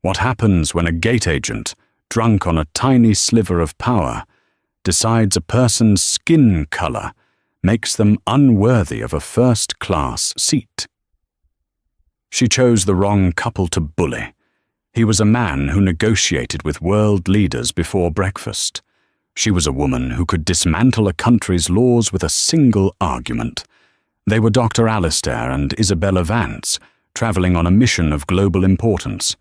What happens when a gate agent, drunk on a tiny sliver of power, decides a person's skin color makes them unworthy of a first-class seat? She chose the wrong couple to bully. He was a man who negotiated with world leaders before breakfast. She was a woman who could dismantle a country's laws with a single argument. They were Dr. Alistair and Isabella Vance, traveling on a mission of global importance.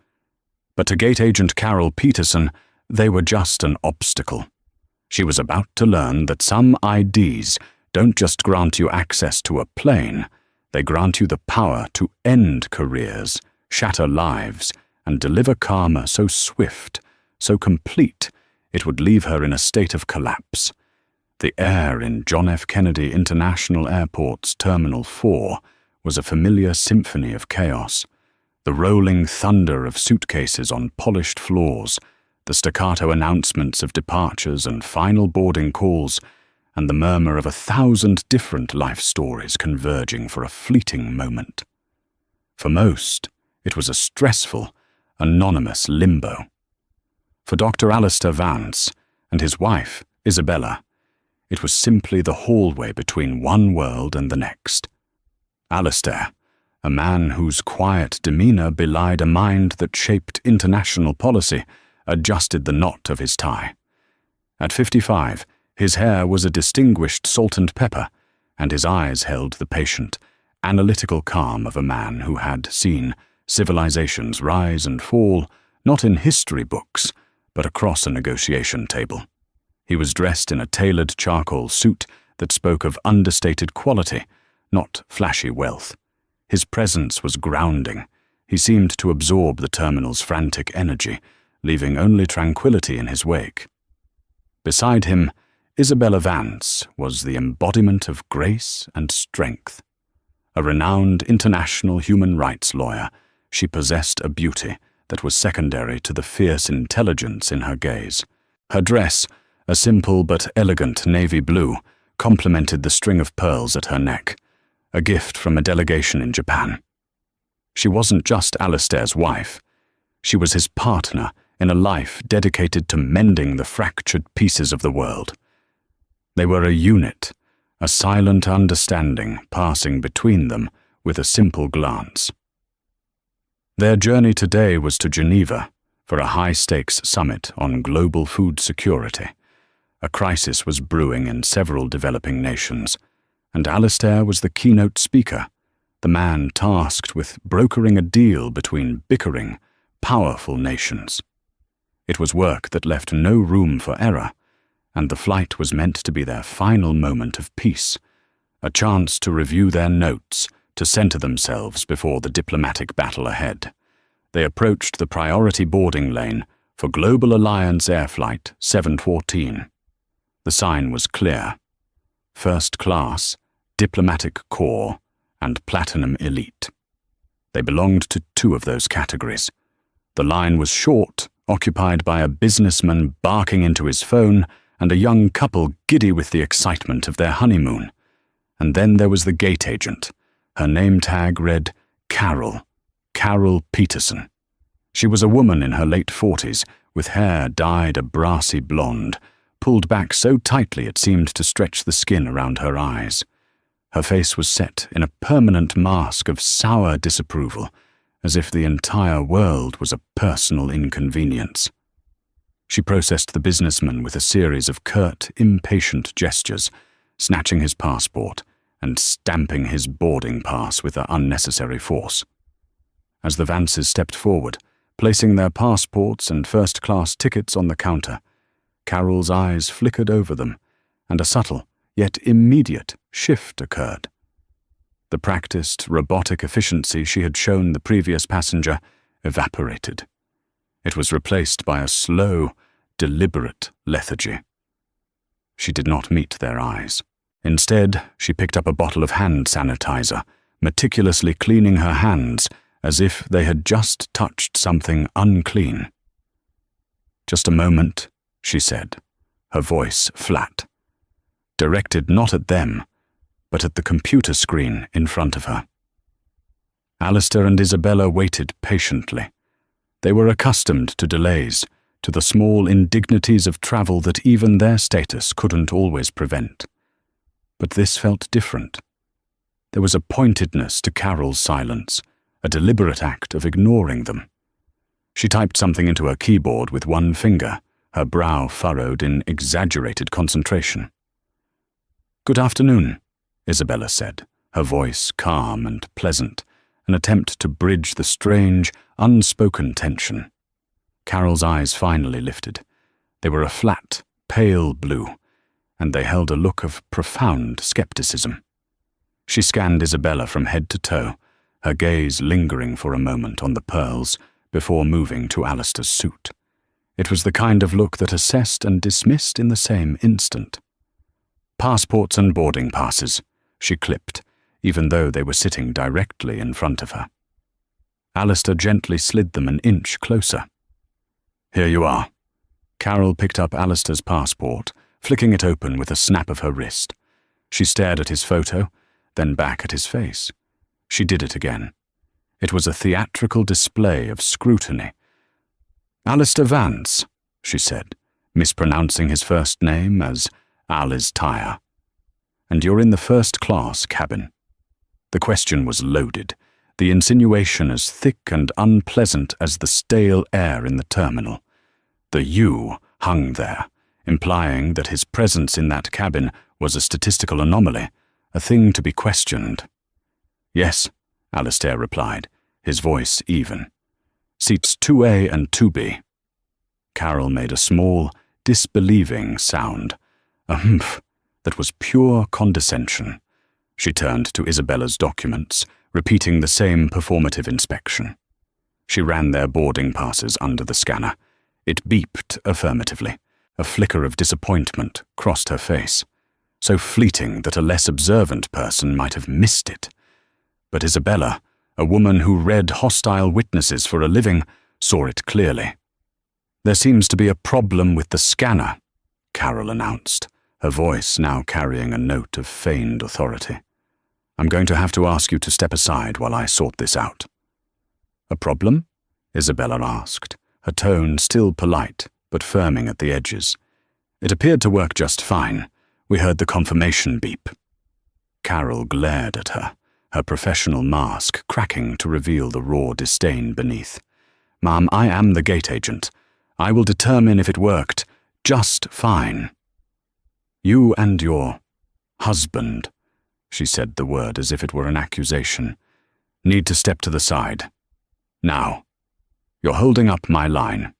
But to gate agent Carol Peterson, they were just an obstacle. She was about to learn that some IDs don't just grant you access to a plane, they grant you the power to end careers, shatter lives, and deliver karma so swift, so complete, it would leave her in a state of collapse. The air in John F. Kennedy International Airport's Terminal 4 was a familiar symphony of chaos. The rolling thunder of suitcases on polished floors, the staccato announcements of departures and final boarding calls, and the murmur of 1,000 different life stories converging for a fleeting moment. For most, it was a stressful, anonymous limbo. For Dr. Alistair Vance and his wife, Isabella, it was simply the hallway between one world and the next. Alistair, a man whose quiet demeanor belied a mind that shaped international policy, adjusted the knot of his tie. At 55, his hair was a distinguished salt and pepper, and his eyes held the patient, analytical calm of a man who had seen civilizations rise and fall, not in history books, but across a negotiation table. He was dressed in a tailored charcoal suit that spoke of understated quality, not flashy wealth. His presence was grounding. He seemed to absorb the terminal's frantic energy, leaving only tranquility in his wake. Beside him, Isabella Vance was the embodiment of grace and strength. A renowned international human rights lawyer, she possessed a beauty that was secondary to the fierce intelligence in her gaze. Her dress, a simple but elegant navy blue, complemented the string of pearls at her neck, a gift from a delegation in Japan. She wasn't just Alistair's wife. She was his partner in a life dedicated to mending the fractured pieces of the world. They were a unit, a silent understanding passing between them with a simple glance. Their journey today was to Geneva for a high-stakes summit on global food security. A crisis was brewing in several developing nations, and Alistair was the keynote speaker, the man tasked with brokering a deal between bickering, powerful nations. It was work that left no room for error, and the flight was meant to be their final moment of peace, a chance to review their notes, to center themselves before the diplomatic battle ahead. They approached the priority boarding lane for Global Alliance Air Flight 714. The sign was clear: First Class, Diplomatic Corps, and Platinum Elite. They belonged to two of those categories. The line was short, occupied by a businessman barking into his phone and a young couple giddy with the excitement of their honeymoon. And then there was the gate agent. Her name tag read Carol Peterson. She was a woman in her late 40s, with hair dyed a brassy blonde, pulled back so tightly it seemed to stretch the skin around her eyes. Her face was set in a permanent mask of sour disapproval, as if the entire world was a personal inconvenience. She processed the businessman with a series of curt, impatient gestures, snatching his passport and stamping his boarding pass with unnecessary force. As the Vances stepped forward, placing their passports and first-class tickets on the counter, Carol's eyes flickered over them, and a subtle, yet immediate, shift occurred. The practiced, robotic efficiency she had shown the previous passenger evaporated. It was replaced by a slow, deliberate lethargy. She did not meet their eyes. Instead, she picked up a bottle of hand sanitizer, meticulously cleaning her hands as if they had just touched something unclean. "Just a moment," she said, her voice flat, directed not at them, but at the computer screen in front of her. Alistair and Isabella waited patiently. They were accustomed to delays, to the small indignities of travel that even their status couldn't always prevent. But this felt different. There was a pointedness to Carol's silence, a deliberate act of ignoring them. She typed something into her keyboard with one finger, her brow furrowed in exaggerated concentration. "Good afternoon," Isabella said, her voice calm and pleasant, an attempt to bridge the strange, unspoken tension. Carol's eyes finally lifted. They were a flat, pale blue, and they held a look of profound skepticism. She scanned Isabella from head to toe, her gaze lingering for a moment on the pearls before moving to Alistair's suit. It was the kind of look that assessed and dismissed in the same instant. "Passports and boarding passes," she clipped, even though they were sitting directly in front of her. Alistair gently slid them an inch closer. "Here you are." Carol picked up Alistair's passport, flicking it open with a snap of her wrist. She stared at his photo, then back at his face. She did it again. It was a theatrical display of scrutiny. "Alistair Vance," she said, mispronouncing his first name as Alistair. "And you're in the first-class cabin." The question was loaded, the insinuation as thick and unpleasant as the stale air in the terminal. The "you" hung there, implying that his presence in that cabin was a statistical anomaly, a thing to be questioned. "Yes," Alistair replied, his voice even. "Seats 2A and 2B. Carol made a small, disbelieving sound, a humph that was pure condescension. She turned to Isabella's documents, repeating the same performative inspection. She ran their boarding passes under the scanner. It beeped affirmatively. A flicker of disappointment crossed her face, so fleeting that a less observant person might have missed it. But Isabella, a woman who read hostile witnesses for a living, saw it clearly. "There seems to be a problem with the scanner," Carol announced, her voice now carrying a note of feigned authority. "I'm going to have to ask you to step aside while I sort this out." "A problem?" Isabella asked, her tone still polite, but firming at the edges. "It appeared to work just fine. We heard the confirmation beep." Carol glared at her, her professional mask cracking to reveal the raw disdain beneath. "Ma'am, I am the gate agent. I will determine if it worked just fine." "You and your husband," she said the word as if it were an accusation, "need to step to the side. Now. You're holding up my line."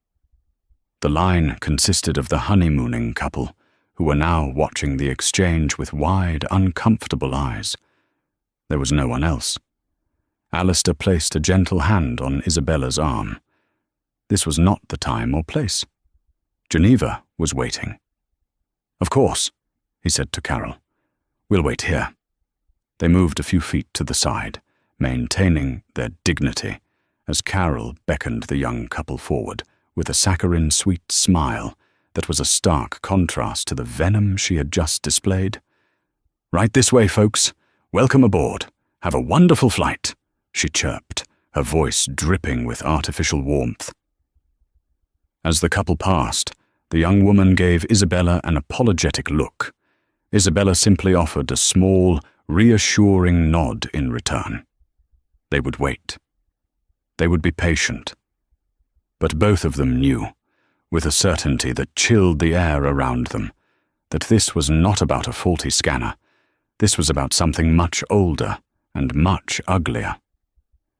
The line consisted of the honeymooning couple, who were now watching the exchange with wide, uncomfortable eyes. There was no one else. Alistair placed a gentle hand on Isabella's arm. This was not the time or place. Geneva was waiting. "Of course," he said to Carol. "We'll wait here." They moved a few feet to the side, maintaining their dignity, as Carol beckoned the young couple forward with a saccharine-sweet smile that was a stark contrast to the venom she had just displayed. "Right this way, folks. Welcome aboard. Have a wonderful flight," she chirped, her voice dripping with artificial warmth. As the couple passed, the young woman gave Isabella an apologetic look. Isabella simply offered a small, reassuring nod in return. They would wait. They would be patient. But both of them knew, with a certainty that chilled the air around them, that this was not about a faulty scanner. This was about something much older and much uglier.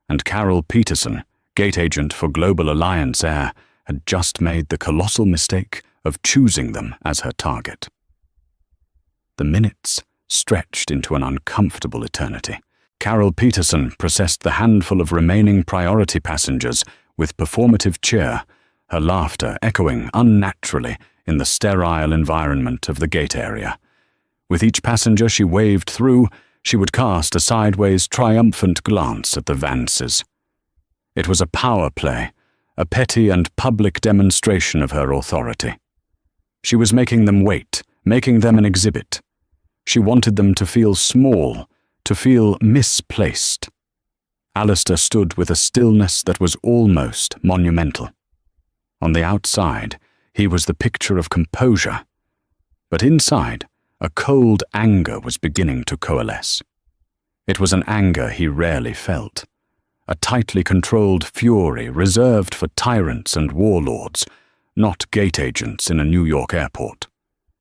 And Carol Peterson, gate agent for Global Alliance Air, had just made the colossal mistake of choosing them as her target. The minutes stretched into an uncomfortable eternity. Carol Peterson processed the handful of remaining priority passengers with performative cheer, her laughter echoing unnaturally in the sterile environment of the gate area. With each passenger she waved through, she would cast a sideways triumphant glance at the Vances. It was a power play, a petty and public demonstration of her authority. She was making them wait, making them an exhibit. She wanted them to feel small, to feel misplaced. Alistair stood with a stillness that was almost monumental. On the outside, he was the picture of composure, but inside, a cold anger was beginning to coalesce. It was an anger he rarely felt, a tightly controlled fury reserved for tyrants and warlords, not gate agents in a New York airport.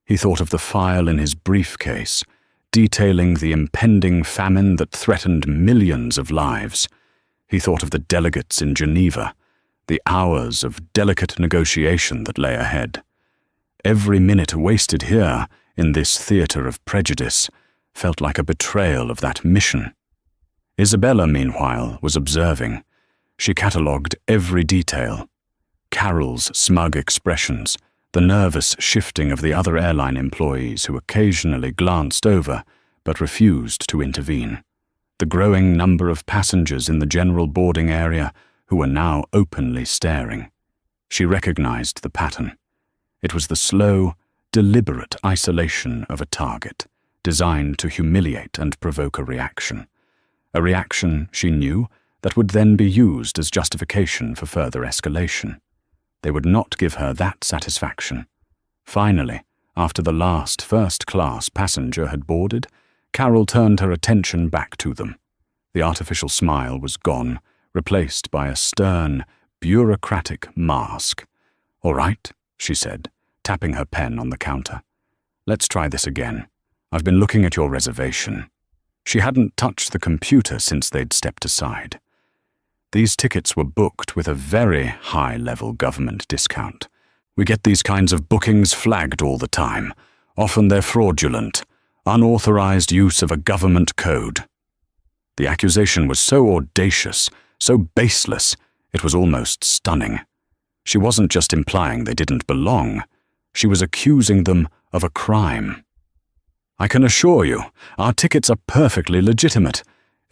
He thought of the file in his briefcase, detailing the impending famine that threatened millions of lives. He thought of the delegates in Geneva, the hours of delicate negotiation that lay ahead. Every minute wasted here, in this theatre of prejudice, felt like a betrayal of that mission. Isabella, meanwhile, was observing. She catalogued every detail. Carol's smug expressions, the nervous shifting of the other airline employees who occasionally glanced over but refused to intervene, the growing number of passengers in the general boarding area who were now openly staring. She recognized the pattern. It was the slow, deliberate isolation of a target, designed to humiliate and provoke a reaction she knew that would then be used as justification for further escalation. They would not give her that satisfaction. Finally, after the last first-class passenger had boarded, Carol turned her attention back to them. The artificial smile was gone, replaced by a stern, bureaucratic mask. "All right," she said, tapping her pen on the counter. "Let's try this again. I've been looking at your reservation." She hadn't touched the computer since they'd stepped aside. These tickets were booked with a very high-level government discount. We get these kinds of bookings flagged all the time. Often they're fraudulent, unauthorized use of a government code. The accusation was so audacious, so baseless, it was almost stunning. She wasn't just implying they didn't belong. She was accusing them of a crime. "I can assure you, our tickets are perfectly legitimate,"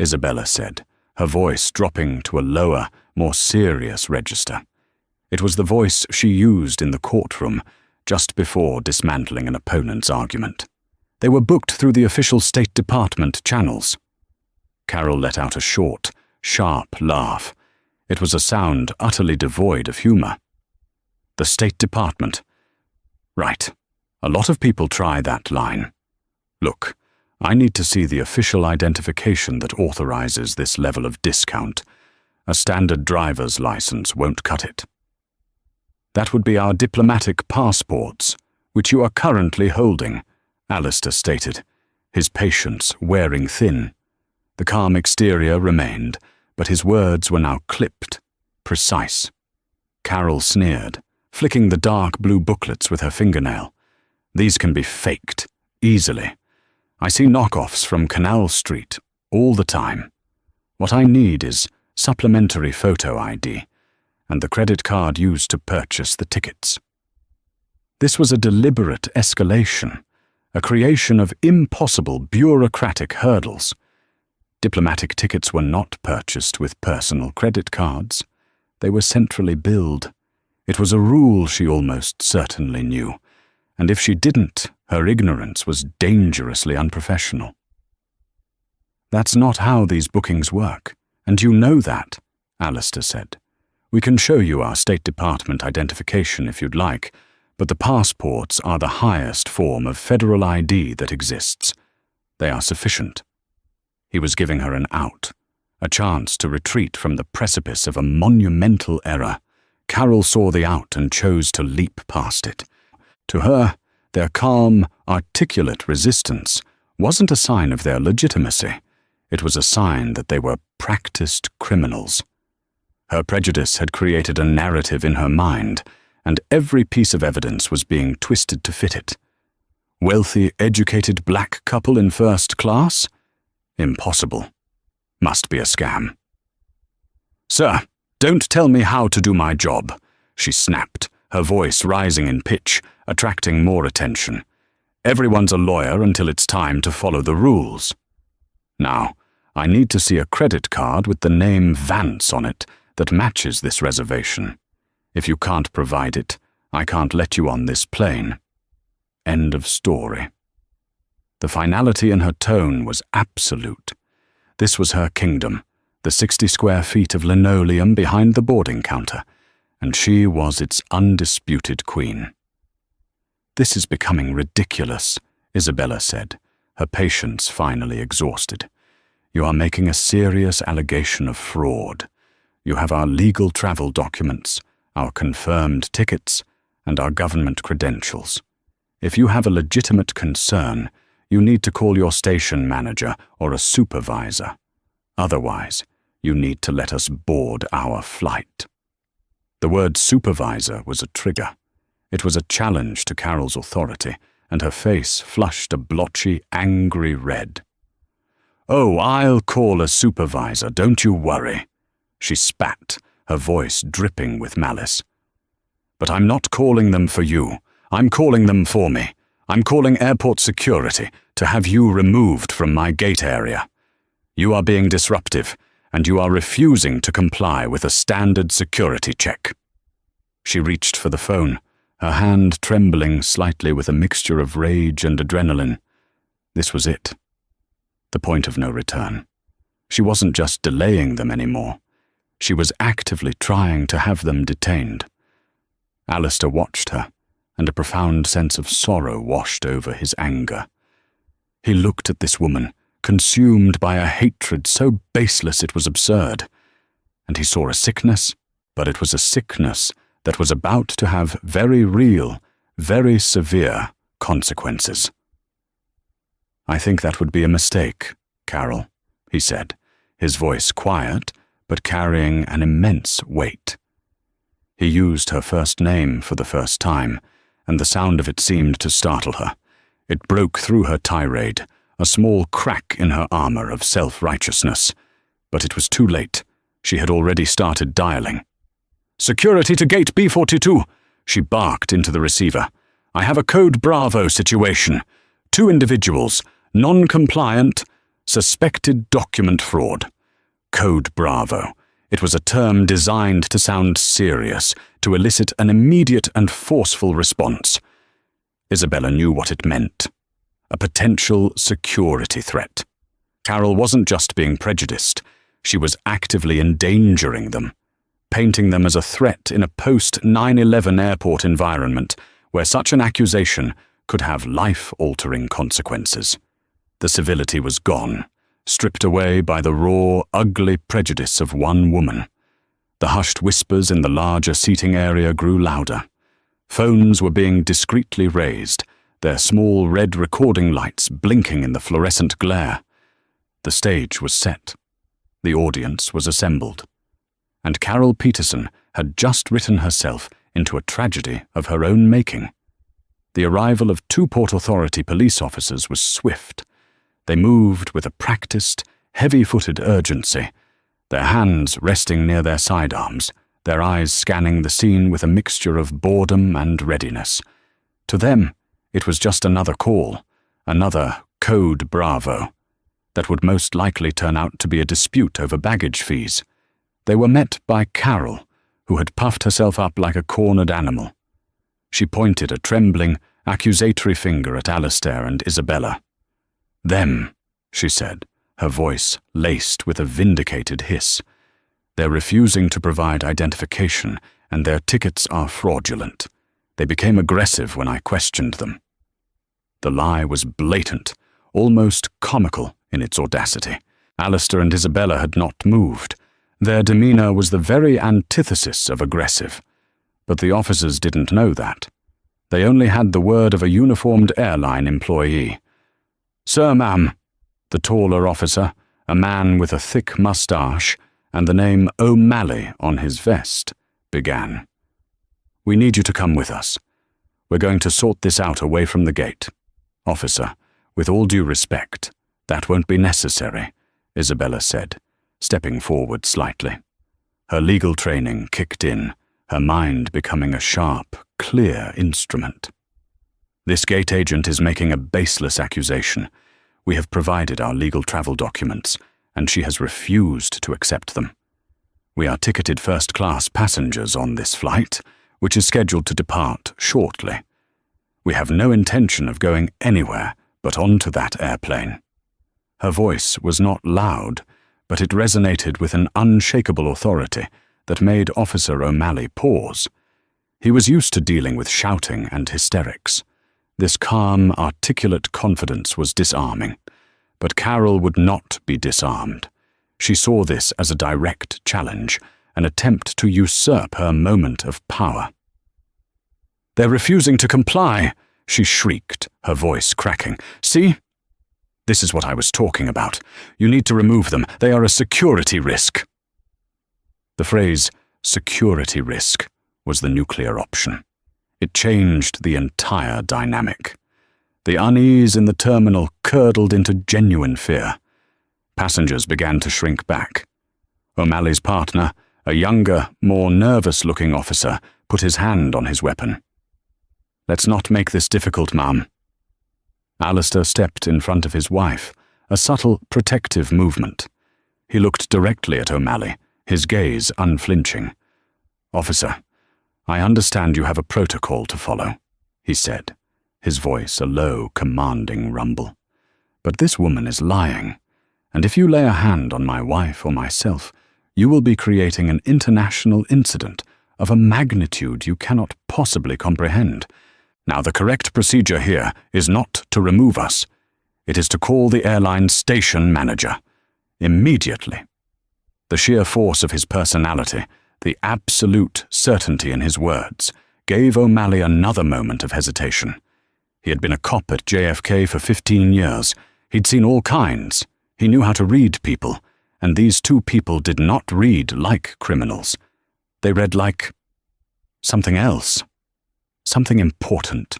Isabella said, her voice dropping to a lower, more serious register. It was the voice she used in the courtroom just before dismantling an opponent's argument. "They were booked through the official State Department channels." Carol let out a short, sharp laugh. It was a sound utterly devoid of humor. "The State Department. Right. A lot of people try that line. Look, I need to see the official identification that authorizes this level of discount. A standard driver's license won't cut it." "That would be our diplomatic passports, which you are currently holding," Alistair stated, his patience wearing thin. The calm exterior remained, but his words were now clipped, precise. Carol sneered, flicking the dark blue booklets with her fingernail. "These can be faked, easily. I see knockoffs from Canal Street all the time. What I need is supplementary photo ID and the credit card used to purchase the tickets." This was a deliberate escalation, a creation of impossible bureaucratic hurdles. Diplomatic tickets were not purchased with personal credit cards. They were centrally billed. It was a rule she almost certainly knew, and if she didn't, her ignorance was dangerously unprofessional. "That's not how these bookings work, and you know that," Alistair said. "We can show you our State Department identification if you'd like, but the passports are the highest form of federal ID that exists. They are sufficient." He was giving her an out, a chance to retreat from the precipice of a monumental error. Carol saw the out and chose to leap past it. To her, their calm, articulate resistance wasn't a sign of their legitimacy. It was a sign that they were practiced criminals. Her prejudice had created a narrative in her mind, and every piece of evidence was being twisted to fit it. Wealthy, educated black couple in first class? Impossible. Must be a scam. "Sir, don't tell me how to do my job," she snapped, her voice rising in pitch, attracting more attention. "Everyone's a lawyer until it's time to follow the rules. Now, I need to see a credit card with the name Vance on it that matches this reservation. If you can't provide it, I can't let you on this plane." End of story. The finality in her tone was absolute. This was her kingdom, the 60 square feet of linoleum behind the boarding counter, and she was its undisputed queen. "This is becoming ridiculous," Isabella said, her patience finally exhausted. "You are making a serious allegation of fraud. You have our legal travel documents, our confirmed tickets, and our government credentials. If you have a legitimate concern, you need to call your station manager or a supervisor. Otherwise, you need to let us board our flight." The word supervisor was a trigger. It was a challenge to Carol's authority, and her face flushed a blotchy, angry red. "Oh, I'll call a supervisor, don't you worry," she spat, her voice dripping with malice. "But I'm not calling them for you. I'm calling them for me. I'm calling airport security to have you removed from my gate area. You are being disruptive, and you are refusing to comply with a standard security check." She reached for the phone, her hand trembling slightly with a mixture of rage and adrenaline. This was it. The point of no return. She wasn't just delaying them anymore. She was actively trying to have them detained. Alistair watched her, and a profound sense of sorrow washed over his anger. He looked at this woman, consumed by a hatred so baseless it was absurd, and he saw a sickness, but it was a sickness that was about to have very real, very severe consequences. "I think that would be a mistake, Carol," he said, his voice quiet, but carrying an immense weight. He used her first name for the first time, and the sound of it seemed to startle her. It broke through her tirade, a small crack in her armor of self-righteousness. But it was too late. She had already started dialing. "Security to gate B42, she barked into the receiver. "I have a code Bravo situation. 2 individuals, non-compliant, suspected document fraud." Code Bravo. It was a term designed to sound serious, to elicit an immediate and forceful response. Isabella knew what it meant. A potential security threat. Carol wasn't just being prejudiced, she was actively endangering them, painting them as a threat in a post-9/11 airport environment where such an accusation could have life-altering consequences. The civility was gone, stripped away by the raw, ugly prejudice of one woman. The hushed whispers in the larger seating area grew louder. Phones were being discreetly raised, their small red recording lights blinking in the fluorescent glare. The stage was set. The audience was assembled. And Carol Peterson had just written herself into a tragedy of her own making. The arrival of 2 Port Authority police officers was swift. They moved with a practiced, heavy-footed urgency, their hands resting near their sidearms, their eyes scanning the scene with a mixture of boredom and readiness. To them, it was just another call, another Code Bravo, that would most likely turn out to be a dispute over baggage fees. They were met by Carol, who had puffed herself up like a cornered animal. She pointed a trembling, accusatory finger at Alistair and Isabella. "Them," she said, her voice laced with a vindicated hiss. "They're refusing to provide identification, and their tickets are fraudulent. They became aggressive when I questioned them." The lie was blatant, almost comical in its audacity. Alistair and Isabella had not moved. Their demeanor was the very antithesis of aggressive. But the officers didn't know that. They only had the word of a uniformed airline employee. "Sir, ma'am," the taller officer, a man with a thick mustache and the name O'Malley on his vest, began. "We need you to come with us. We're going to sort this out away from the gate." "Officer, with all due respect, that won't be necessary," Isabella said, stepping forward slightly. Her legal training kicked in, her mind becoming a sharp, clear instrument. "This gate agent is making a baseless accusation. We have provided our legal travel documents, and she has refused to accept them. We are ticketed first-class passengers on this flight, which is scheduled to depart shortly. We have no intention of going anywhere but onto that airplane." Her voice was not loud, but it resonated with an unshakable authority that made Officer O'Malley pause. He was used to dealing with shouting and hysterics. This calm, articulate confidence was disarming. But Carol would not be disarmed. She saw this as a direct challenge, an attempt to usurp her moment of power. "They're refusing to comply," she shrieked, her voice cracking. "See? This is what I was talking about. You need to remove them. They are a security risk." The phrase, security risk, was the nuclear option. It changed the entire dynamic. The unease in the terminal curdled into genuine fear. Passengers began to shrink back. O'Malley's partner, a younger, more nervous-looking officer, put his hand on his weapon. "Let's not make this difficult, ma'am." Alistair stepped in front of his wife, a subtle, protective movement. He looked directly at O'Malley, his gaze unflinching. "Officer, I understand you have a protocol to follow," he said, his voice a low, commanding rumble. "But this woman is lying, and if you lay a hand on my wife or myself, you will be creating an international incident of a magnitude you cannot possibly comprehend. Now, the correct procedure here is not to remove us. It is to call the airline station manager. Immediately." The sheer force of his personality, the absolute certainty in his words, gave O'Malley another moment of hesitation. He had been a cop at JFK for 15 years. He'd seen all kinds. He knew how to read people, and these two people did not read like criminals. They read like something else. Something important.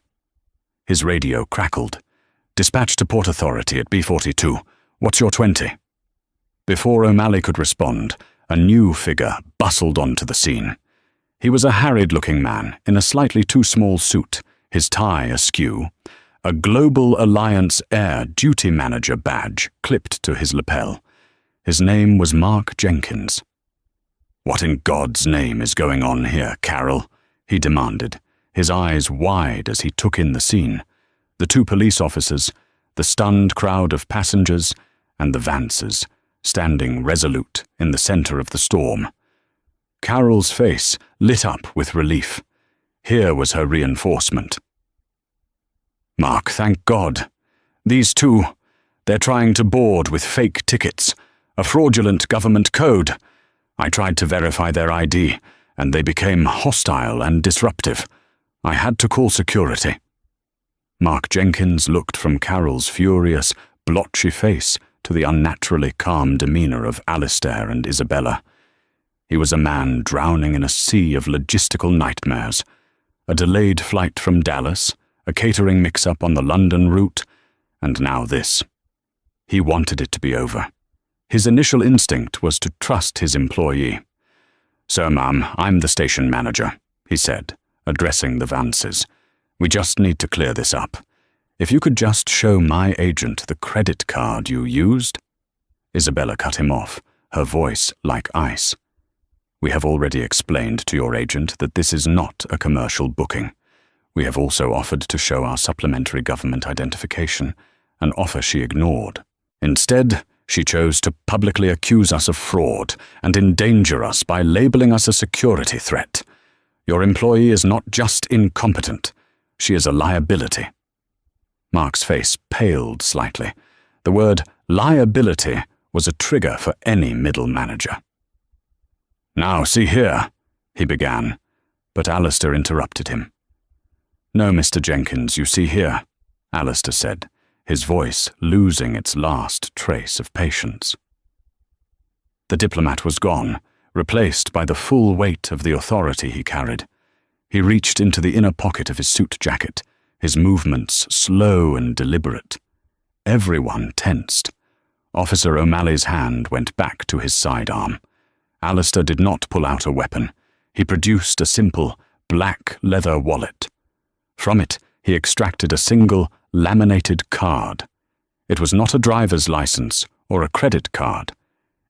His radio crackled. "Dispatch to Port Authority at B-42. What's your 20? Before O'Malley could respond, a new figure bustled onto the scene. He was a harried-looking man in a slightly too small suit, his tie askew, a Global Alliance Air Duty Manager badge clipped to his lapel. His name was Mark Jenkins. "What in God's name is going on here, Carol?" he demanded, his eyes wide as he took in the scene. The two police officers, the stunned crowd of passengers, and the Vances, standing resolute in the center of the storm. Carol's face lit up with relief. Here was her reinforcement. "Mark, thank God. These two, they're trying to board with fake tickets, a fraudulent government code. I tried to verify their ID, and they became hostile and disruptive. I had to call security." Mark Jenkins looked from Carol's furious, blotchy face to the unnaturally calm demeanor of Alistair and Isabella. He was a man drowning in a sea of logistical nightmares. A delayed flight from Dallas, a catering mix-up on the London route, and now this. He wanted it to be over. His initial instinct was to trust his employee. "So, ma'am, I'm the station manager," he said, addressing the Vances. "We just need to clear this up. If you could just show my agent the credit card you used." Isabella cut him off, her voice like ice. "We have already explained to your agent that this is not a commercial booking. We have also offered to show our supplementary government identification, an offer she ignored. Instead, she chose to publicly accuse us of fraud and endanger us by labeling us a security threat. Your employee is not just incompetent, she is a liability." Mark's face paled slightly. The word liability was a trigger for any middle manager. "Now, see here," he began, but Alistair interrupted him. "No, Mr. Jenkins, you see here," Alistair said, his voice losing its last trace of patience. The diplomat was gone, replaced by the full weight of the authority he carried. He reached into the inner pocket of his suit jacket, his movements slow and deliberate. Everyone tensed. Officer O'Malley's hand went back to his sidearm. Alistair did not pull out a weapon. He produced a simple, black leather wallet. From it, he extracted a single, laminated card. It was not a driver's license or a credit card.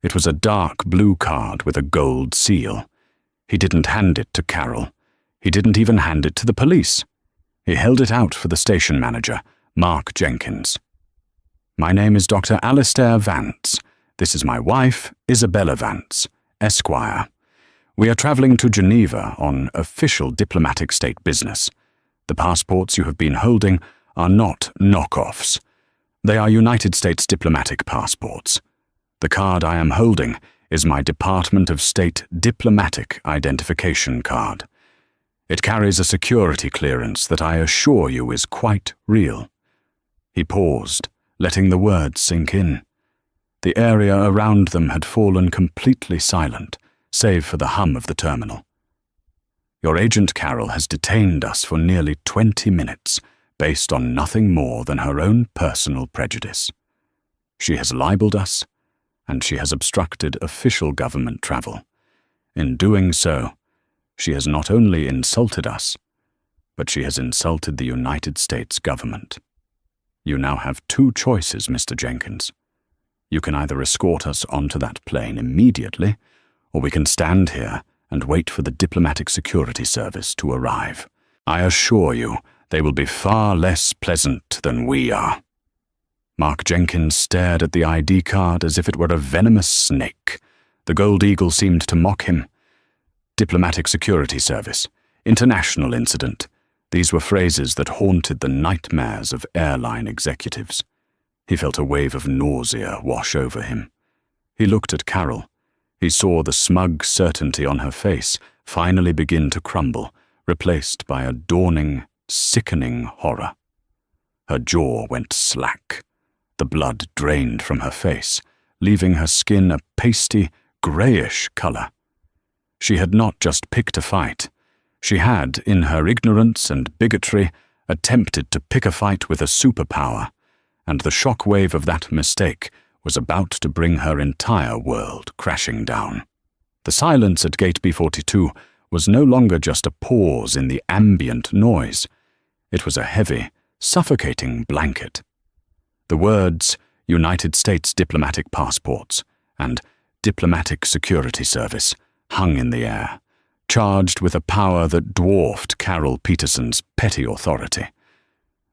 It was a dark blue card with a gold seal. He didn't hand it to Carol. He didn't even hand it to the police. He held it out for the station manager, Mark Jenkins. "My name is Dr. Alistair Vance, This is my wife, Isabella Vance, Esquire. We are traveling to Geneva on official diplomatic state business. The passports you have been holding are not knockoffs. They are United States diplomatic passports. The card I am holding is my Department of State diplomatic identification card. It carries a security clearance that I assure you is quite real." He paused, letting the words sink in. The area around them had fallen completely silent, save for the hum of the terminal. "Your agent Carol has detained us for nearly 20 minutes, based on nothing more than her own personal prejudice. She has libeled us, and she has obstructed official government travel. In doing so, she has not only insulted us, but she has insulted the United States government. You now have two choices, Mr. Jenkins. You can either escort us onto that plane immediately, or we can stand here and wait for the Diplomatic Security Service to arrive. I assure you, they will be far less pleasant than we are." Mark Jenkins stared at the ID card as if it were a venomous snake. The gold eagle seemed to mock him. Diplomatic Security Service, international incident. These were phrases that haunted the nightmares of airline executives. He felt a wave of nausea wash over him. He looked at Carol. He saw the smug certainty on her face finally begin to crumble, replaced by a dawning, sickening horror. Her jaw went slack. The blood drained from her face, leaving her skin a pasty, greyish colour. She had not just picked a fight. She had, in her ignorance and bigotry, attempted to pick a fight with a superpower, and the shock wave of that mistake was about to bring her entire world crashing down. The silence at Gate B42 was no longer just a pause in the ambient noise. It was a heavy, suffocating blanket. The words United States diplomatic passports and Diplomatic Security Service hung in the air, charged with a power that dwarfed Carol Peterson's petty authority.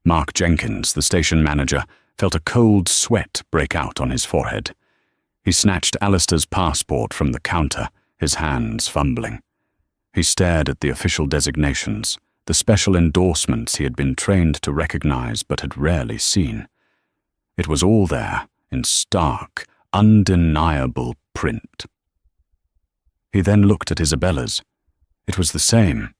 Mark Jenkins, the station manager, felt a cold sweat break out on his forehead. He snatched Alistair's passport from the counter, his hands fumbling. He stared at the official designations, the special endorsements he had been trained to recognize but had rarely seen. It was all there, in stark, undeniable print. He then looked at Isabella's. It was the same.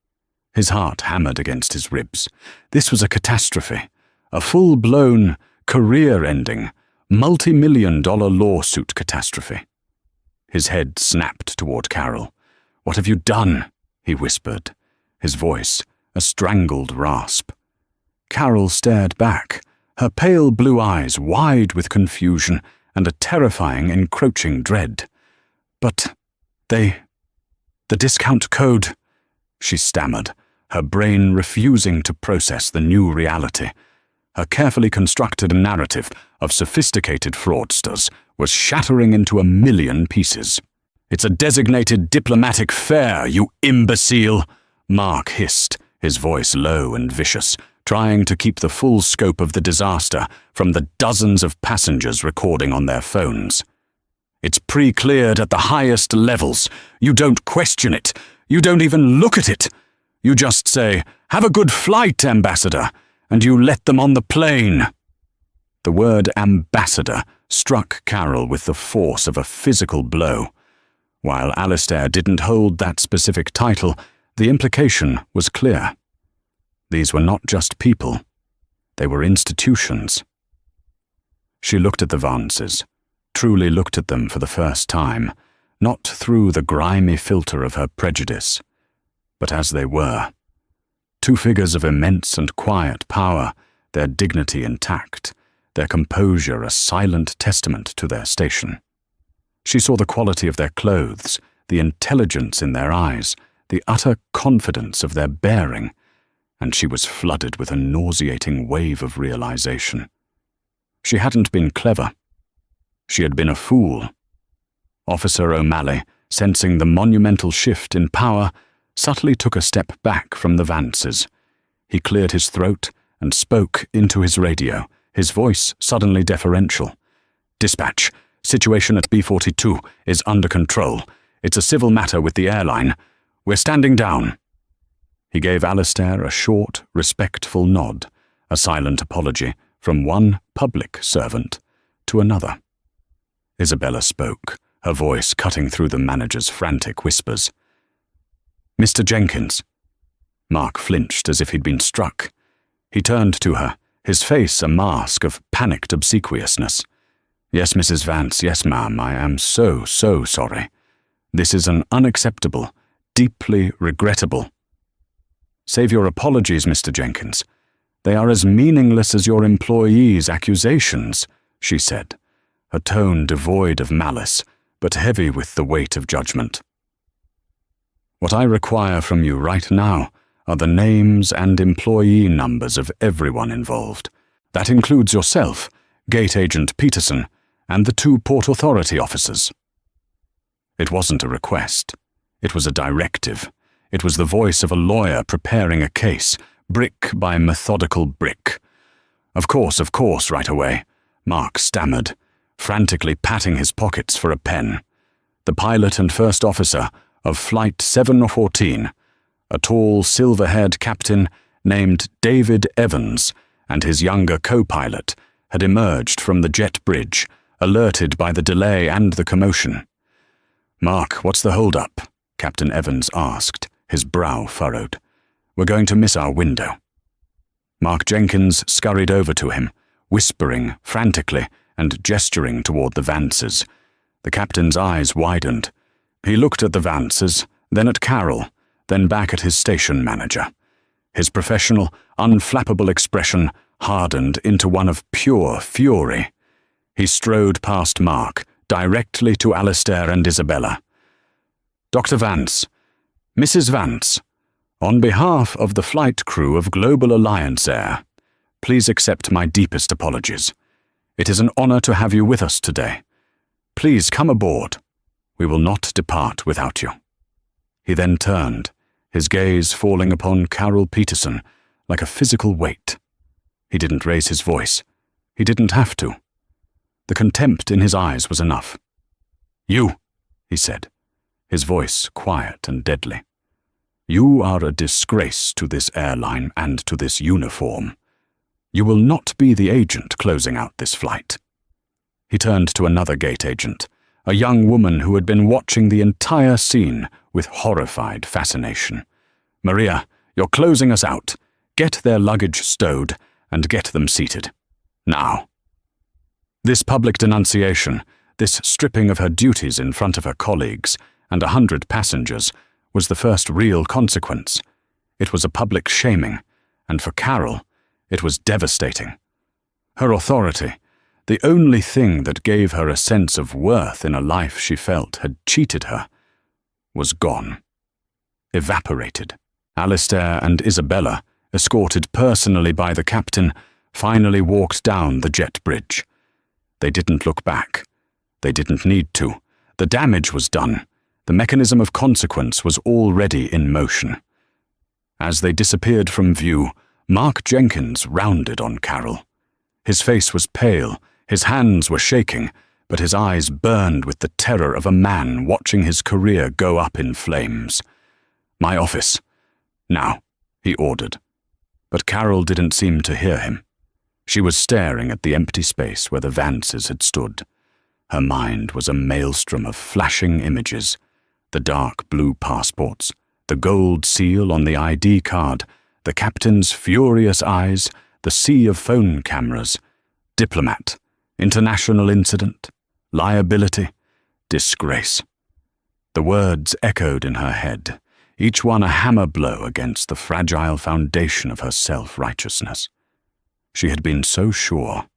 His heart hammered against his ribs. This was a catastrophe, a full-blown, career-ending, multi-million-dollar lawsuit catastrophe. His head snapped toward Carol. "What have you done?" he whispered, his voice a strangled rasp. Carol stared back, her pale blue eyes wide with confusion and a terrifying, encroaching dread. "But the discount code," she stammered, her brain refusing to process the new reality. Her carefully constructed narrative of sophisticated fraudsters was shattering into a million pieces. "It's a designated diplomatic fare, you imbecile," Mark hissed, his voice low and vicious, trying to keep the full scope of the disaster from the dozens of passengers recording on their phones. "It's pre-cleared at the highest levels. You don't question it. You don't even look at it. You just say, 'Have a good flight, Ambassador,' and you let them on the plane." The word ambassador struck Carol with the force of a physical blow. While Alistair didn't hold that specific title, the implication was clear. These were not just people. They were institutions. She looked at the Vances, truly looked at them for the first time, not through the grimy filter of her prejudice, but as they were. Two figures of immense and quiet power, their dignity intact, their composure a silent testament to their station. She saw the quality of their clothes, the intelligence in their eyes, the utter confidence of their bearing, and she was flooded with a nauseating wave of realization. She hadn't been clever. She had been a fool. Officer O'Malley, sensing the monumental shift in power, subtly took a step back from the Vances. He cleared his throat and spoke into his radio, his voice suddenly deferential. "Dispatch, Situation at B-42 is under control. It's a civil matter with the airline. We're standing down." He gave Alistair a short, respectful nod, a silent apology from one public servant to another. Isabella spoke, her voice cutting through the manager's frantic whispers. "Mr. Jenkins." Mark flinched as if he'd been struck. He turned to her, his face a mask of panicked obsequiousness. "Yes, Mrs. Vance, yes, ma'am, I am so sorry. This is an unacceptable, deeply regrettable—" "Save your apologies, Mr. Jenkins. They are as meaningless as your employees' accusations," she said, her tone devoid of malice, but heavy with the weight of judgment. "What I require from you right now are the names and employee numbers of everyone involved. That includes yourself, Gate Agent Peterson, and the 2 Port Authority officers." It wasn't a request. It was a directive. It was the voice of a lawyer preparing a case, brick by methodical brick. Of course, right away," Mark stammered, frantically patting his pockets for a pen. The pilot and first officer of Flight 714, a tall, silver-haired captain named David Evans, and his younger co-pilot, had emerged from the jet bridge, alerted by the delay and the commotion. "Mark, what's the hold-up?" Captain Evans asked, his brow furrowed. "We're going to miss our window." Mark Jenkins scurried over to him, whispering frantically and gesturing toward the Vances. The captain's eyes widened. He looked at the Vances, then at Carol, then back at his station manager. His professional, unflappable expression hardened into one of pure fury. He strode past Mark, directly to Alistair and Isabella. "Dr. Vance, Mrs. Vance, on behalf of the flight crew of Global Alliance Air, please accept my deepest apologies. It is an honor to have you with us today. Please come aboard. We will not depart without you." He then turned, his gaze falling upon Carol Peterson like a physical weight. He didn't raise his voice. He didn't have to. The contempt in his eyes was enough. "You," he said, his voice quiet and deadly. "You are a disgrace to this airline and to this uniform. You will not be the agent closing out this flight." He turned to another gate agent, a young woman who had been watching the entire scene with horrified fascination. "Maria, you're closing us out. Get their luggage stowed and get them seated. Now." This public denunciation, this stripping of her duties in front of her colleagues and 100 passengers, was the first real consequence. It was a public shaming, and for Carol, it was devastating. Her authority, the only thing that gave her a sense of worth in a life she felt had cheated her, was gone. Evaporated. Alistair and Isabella, escorted personally by the captain, finally walked down the jet bridge. They didn't look back. They didn't need to. The damage was done. The mechanism of consequence was already in motion. As they disappeared from view, Mark Jenkins rounded on Carol. His face was pale, his hands were shaking, but his eyes burned with the terror of a man watching his career go up in flames. "My office. Now," he ordered. But Carol didn't seem to hear him. She was staring at the empty space where the Vances had stood. Her mind was a maelstrom of flashing images. The dark blue passports, the gold seal on the ID card, the captain's furious eyes, the sea of phone cameras. Diplomat, international incident, liability, disgrace. The words echoed in her head, each one a hammer blow against the fragile foundation of her self-righteousness. She had been so sure,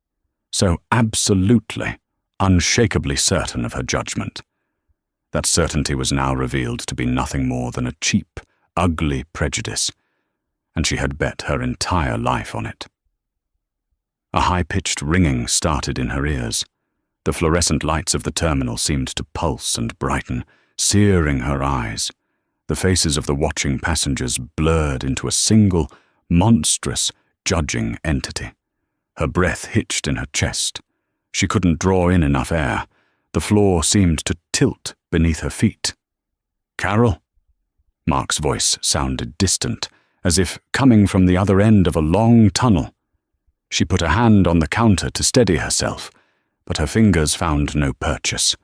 so absolutely, unshakably certain of her judgment. That certainty was now revealed to be nothing more than a cheap, ugly prejudice, and she had bet her entire life on it. A high-pitched ringing started in her ears. The fluorescent lights of the terminal seemed to pulse and brighten, searing her eyes. The faces of the watching passengers blurred into a single, monstrous, judging entity. Her breath hitched in her chest. She couldn't draw in enough air. The floor seemed to tilt beneath her feet. "Carol?" Mark's voice sounded distant, as if coming from the other end of a long tunnel. She put a hand on the counter to steady herself, but her fingers found no purchase.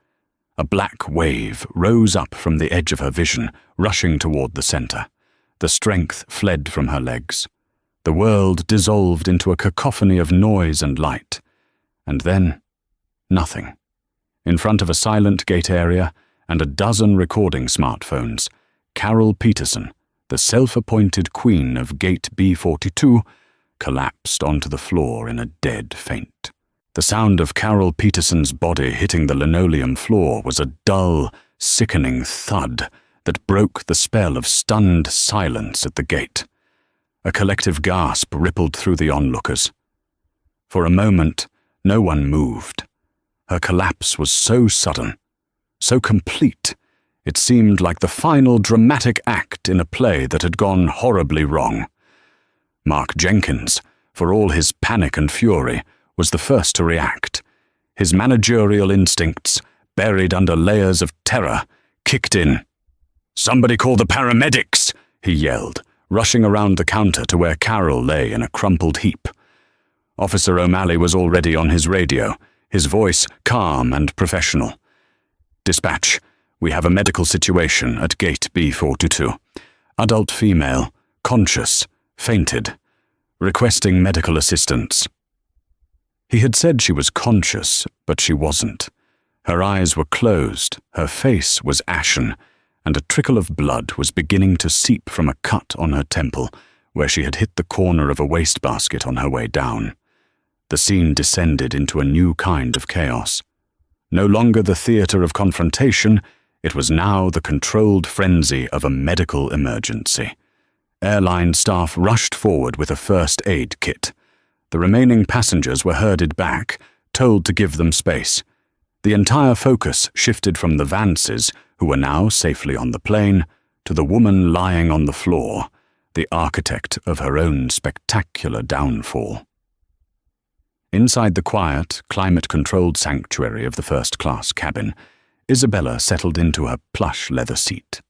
A black wave rose up from the edge of her vision, rushing toward the center. The strength fled from her legs. The world dissolved into a cacophony of noise and light. And then, nothing. In front of a silent gate area and a dozen recording smartphones, Carol Peterson, the self-appointed queen of Gate B42, collapsed onto the floor in a dead faint. The sound of Carol Peterson's body hitting the linoleum floor was a dull, sickening thud that broke the spell of stunned silence at the gate. A collective gasp rippled through the onlookers. For a moment, no one moved. Her collapse was so sudden, so complete, it seemed like the final dramatic act in a play that had gone horribly wrong. Mark Jenkins, for all his panic and fury, was the first to react. His managerial instincts, buried under layers of terror, kicked in. "Somebody call the paramedics!" he yelled, rushing around the counter to where Carol lay in a crumpled heap. Officer O'Malley was already on his radio, his voice calm and professional. "Dispatch, we have a medical situation at Gate B42. Adult female, conscious, fainted. Requesting medical assistance." He had said she was conscious, but she wasn't. Her eyes were closed, her face was ashen, and a trickle of blood was beginning to seep from a cut on her temple, where she had hit the corner of a wastebasket on her way down. The scene descended into a new kind of chaos. No longer the theater of confrontation, it was now the controlled frenzy of a medical emergency. Airline staff rushed forward with a first aid kit. The remaining passengers were herded back, told to give them space. The entire focus shifted from the Vances, who were now safely on the plane, to the woman lying on the floor, the architect of her own spectacular downfall. Inside the quiet, climate-controlled sanctuary of the first-class cabin, Isabella settled into her plush leather seat.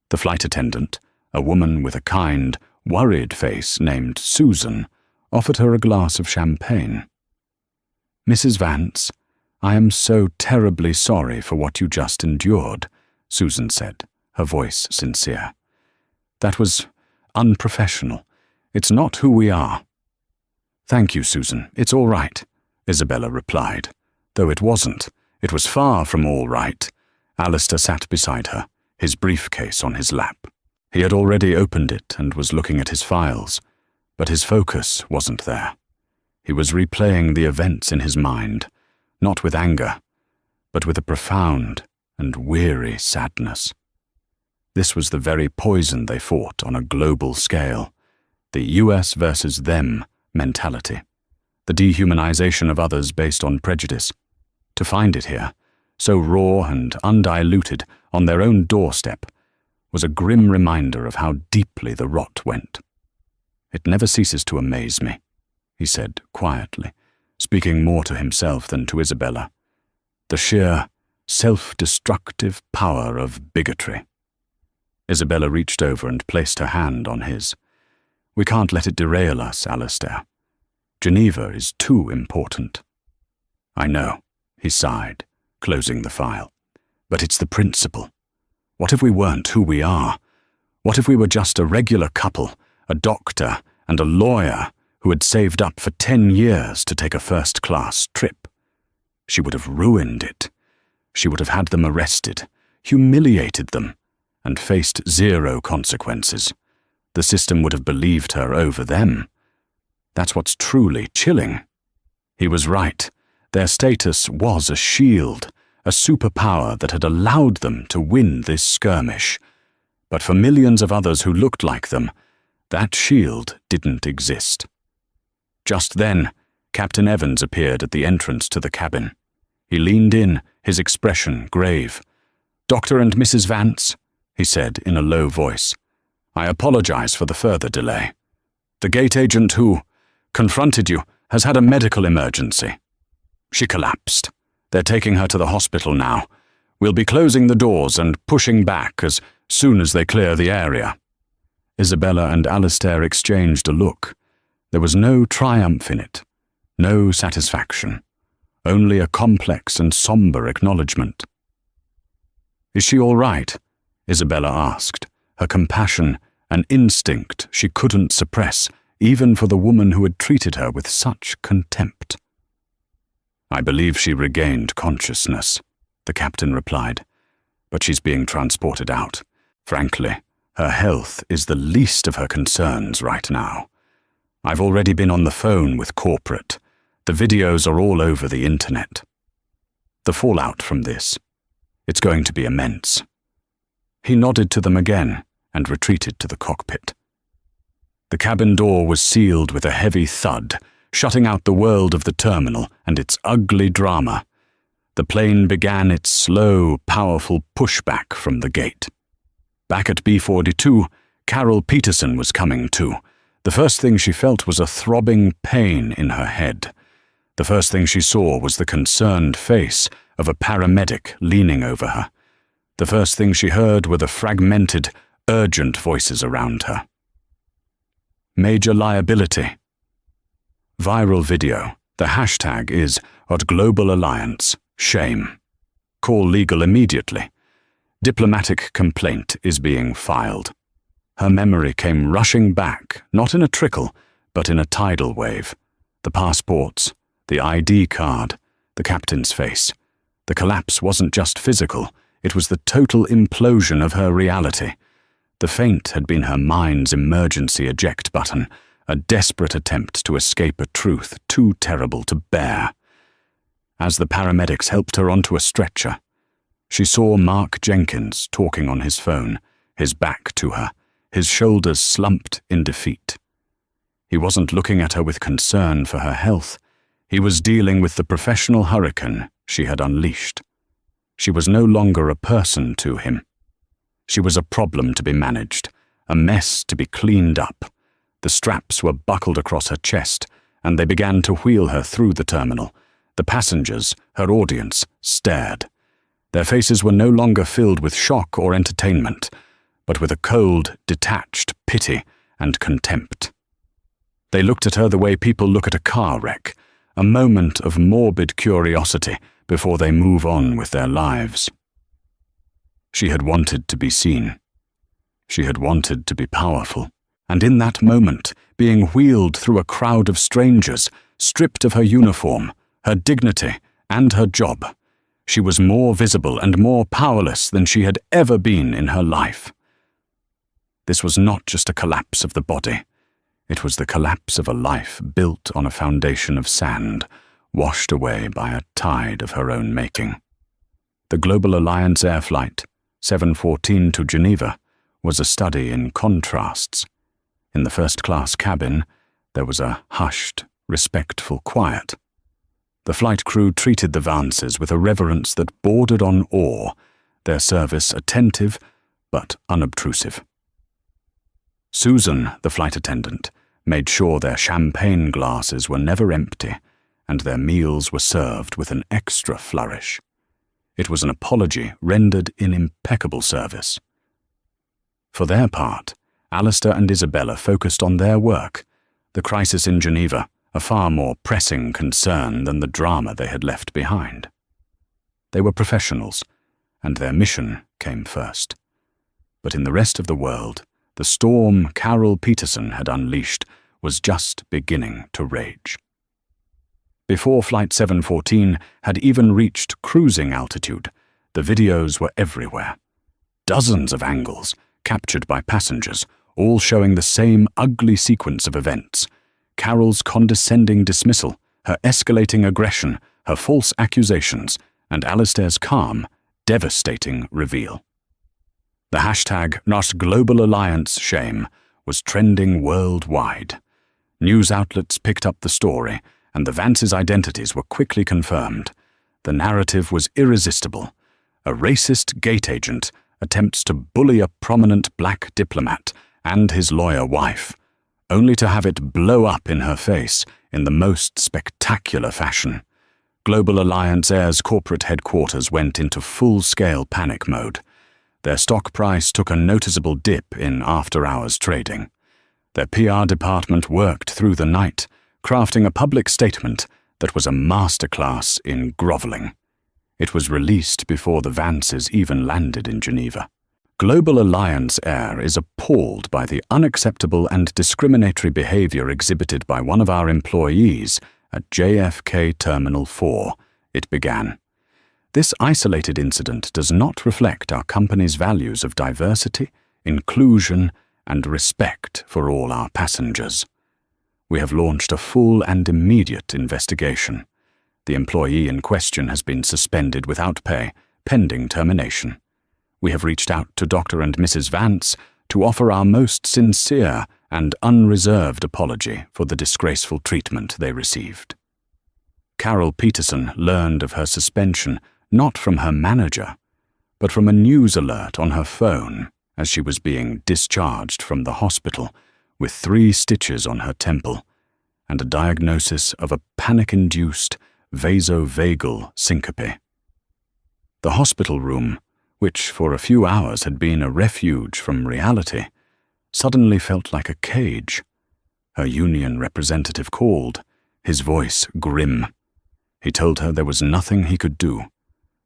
The flight attendant, a woman with a kind, worried face named Susan, offered her a glass of champagne. "Mrs. Vance, I am so terribly sorry for what you just endured," Susan said, her voice sincere. "That was unprofessional. It's not who we are." "Thank you, Susan. It's all right," Isabella replied. Though it wasn't. It was far from all right. Alistair sat beside her, his briefcase on his lap. He had already opened it and was looking at his files, but his focus wasn't there. He was replaying the events in his mind, not with anger, but with a profound and weary sadness. This was the very poison they fought on a global scale, the US versus them mentality, the dehumanization of others based on prejudice. To find it here, so raw and undiluted on their own doorstep, was a grim reminder of how deeply the rot went. "It never ceases to amaze me," he said quietly, speaking more to himself than to Isabella. "The sheer, self-destructive power of bigotry." Isabella reached over and placed her hand on his. "We can't let it derail us, Alistair. Geneva is too important." "I know," he sighed, closing the file. "But it's the principle. What if we weren't who we are? What if we were just a regular couple, a doctor and a lawyer who had saved up for 10 years to take a first-class trip? She would have ruined it. She would have had them arrested, humiliated them, and faced zero consequences. The system would have believed her over them. That's what's truly chilling." He was right. Their status was a shield, a superpower that had allowed them to win this skirmish. But for millions of others who looked like them, that shield didn't exist. Just then, Captain Evans appeared at the entrance to the cabin. He leaned in, his expression grave. "Dr. and Mrs. Vance," he said in a low voice, "I apologize for the further delay. The gate agent who confronted you has had a medical emergency." She collapsed, They're taking her to the hospital now. We'll be closing the doors and pushing back as soon as they clear the area." Isabella and Alistair exchanged a look. There was no triumph in it, no satisfaction, only a complex and somber acknowledgement. "Is she all right?" Isabella asked, her compassion an instinct she couldn't suppress, even for the woman who had treated her with such contempt. "I believe she regained consciousness," the captain replied, "but she's being transported out. Frankly, her health is the least of her concerns right now. I've already been on the phone with corporate. The videos are all over the internet. The fallout from this, it's going to be immense." He nodded to them again and retreated to the cockpit. The cabin door was sealed with a heavy thud, shutting out the world of the terminal and its ugly drama. The plane began its slow, powerful pushback from the gate. Back at B-42, Carol Peterson was coming to. The first thing she felt was a throbbing pain in her head. The first thing she saw was the concerned face of a paramedic leaning over her. The first thing she heard were the fragmented, urgent voices around her. Major liability. Viral video. The hashtag is @GlobalAlliance. Shame. Call legal immediately. Diplomatic complaint is being filed. Her memory came rushing back, not in a trickle, but in a tidal wave. The passports, the ID card, the captain's face. The collapse wasn't just physical, it was the total implosion of her reality. The faint had been her mind's emergency eject button, a desperate attempt to escape a truth too terrible to bear. As the paramedics helped her onto a stretcher, she saw Mark Jenkins talking on his phone, his back to her, his shoulders slumped in defeat. He wasn't looking at her with concern for her health. He was dealing with the professional hurricane she had unleashed. She was no longer a person to him. She was a problem to be managed, a mess to be cleaned up. The straps were buckled across her chest, and they began to wheel her through the terminal. The passengers, her audience, stared. Their faces were no longer filled with shock or entertainment, but with a cold, detached pity and contempt. They looked at her the way people look at a car wreck, a moment of morbid curiosity before they move on with their lives. She had wanted to be seen. She had wanted to be powerful. And in that moment, being wheeled through a crowd of strangers, stripped of her uniform, her dignity, and her job, she was more visible and more powerless than she had ever been in her life. This was not just a collapse of the body. It was the collapse of a life built on a foundation of sand, washed away by a tide of her own making. The Global Alliance air flight, 714 to Geneva, was a study in contrasts. In the first-class cabin, there was a hushed, respectful quiet. The flight crew treated the Vances with a reverence that bordered on awe, their service attentive but unobtrusive. Susan, the flight attendant, made sure their champagne glasses were never empty and their meals were served with an extra flourish. It was an apology rendered in impeccable service. For their part, Alistair and Isabella focused on their work, the crisis in Geneva, a far more pressing concern than the drama they had left behind. They were professionals, and their mission came first. But in the rest of the world, the storm Carol Peterson had unleashed was just beginning to rage. Before Flight 714 had even reached cruising altitude, the videos were everywhere. Dozens of angles, captured by passengers, all showing the same ugly sequence of events. Carol's condescending dismissal, her escalating aggression, her false accusations, and Alistair's calm, devastating reveal. The hashtag #GlobalAlliance shame was trending worldwide. News outlets picked up the story, and the Vances' identities were quickly confirmed. The narrative was irresistible. A racist gate agent attempts to bully a prominent black diplomat and his lawyer wife, only to have it blow up in her face in the most spectacular fashion. Global Alliance Air's corporate headquarters went into full-scale panic mode. Their stock price took a noticeable dip in after-hours trading. Their PR department worked through the night, crafting a public statement that was a masterclass in groveling. It was released before the Vances even landed in Geneva. Global Alliance Air is appalled by the unacceptable and discriminatory behavior exhibited by one of our employees at JFK Terminal 4, it began. This isolated incident does not reflect our company's values of diversity, inclusion, and respect for all our passengers. We have launched a full and immediate investigation. The employee in question has been suspended without pay, pending termination. We have reached out to Dr. and Mrs. Vance to offer our most sincere and unreserved apology for the disgraceful treatment they received. Carol Peterson learned of her suspension not from her manager, but from a news alert on her phone as she was being discharged from the hospital with 3 stitches on her temple and a diagnosis of a panic-induced vasovagal syncope. The hospital room, which for a few hours had been a refuge from reality, suddenly felt like a cage. Her union representative called, his voice grim. He told her there was nothing he could do.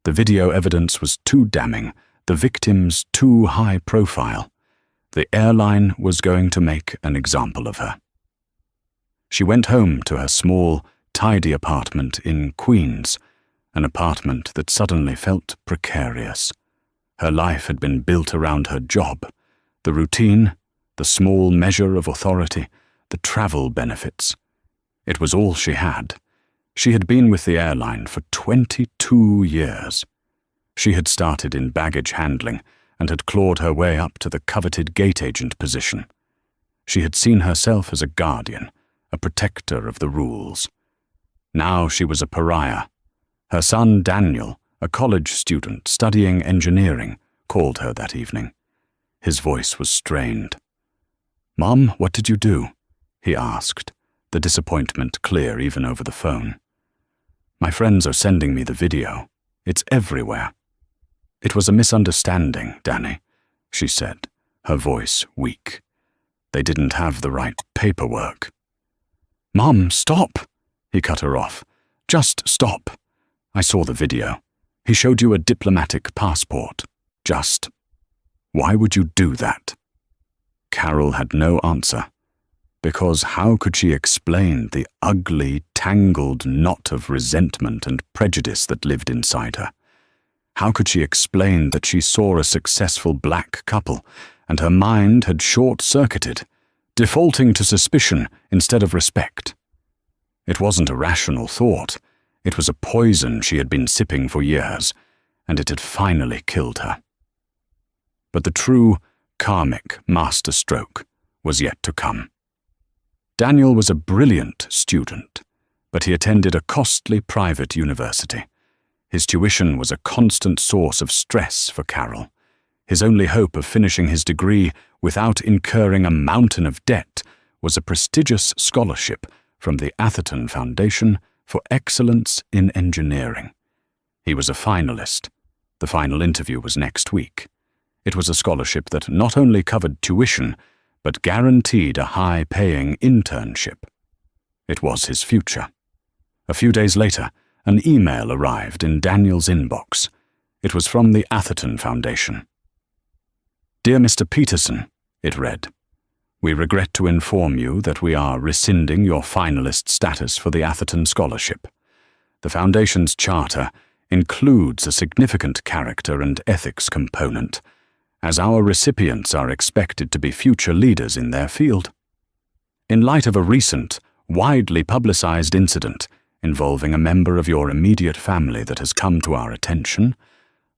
The video evidence was too damning, the victims too high profile. The airline was going to make an example of her. She went home to her small, tidy apartment in Queens, an apartment that suddenly felt precarious. Her life had been built around her job, the routine, the small measure of authority, the travel benefits. It was all she had. She had been with the airline for 22 years. She had started in baggage handling and had clawed her way up to the coveted gate agent position. She had seen herself as a guardian, a protector of the rules. Now she was a pariah. Her son Daniel, a college student studying engineering, called her that evening. His voice was strained. "Mom, what did you do?" he asked, the disappointment clear even over the phone. "My friends are sending me the video. It's everywhere." "It was a misunderstanding, Danny," she said, her voice weak. "They didn't have the right paperwork." "Mom, stop!" he cut her off. "Just stop. I saw the video. He showed you a diplomatic passport. Just. Why would you do that?" Carol had no answer, because how could she explain the ugly, tangled knot of resentment and prejudice that lived inside her? How could she explain that she saw a successful black couple and her mind had short-circuited, defaulting to suspicion instead of respect? It wasn't a rational thought. It was a poison she had been sipping for years, and it had finally killed her. But the true, karmic masterstroke was yet to come. Daniel was a brilliant student, but he attended a costly private university. His tuition was a constant source of stress for Carol. His only hope of finishing his degree without incurring a mountain of debt was a prestigious scholarship from the Atherton Foundation for Excellence in Engineering. He was a finalist. The final interview was next week. It was a scholarship that not only covered tuition, but guaranteed a high-paying internship. It was his future. A few days later, an email arrived in Daniel's inbox. It was from the Atherton Foundation. "Dear Mr. Peterson," it read, "we regret to inform you that we are rescinding your finalist status for the Atherton Scholarship. The Foundation's charter includes a significant character and ethics component, as our recipients are expected to be future leaders in their field. In light of a recent, widely publicized incident involving a member of your immediate family that has come to our attention,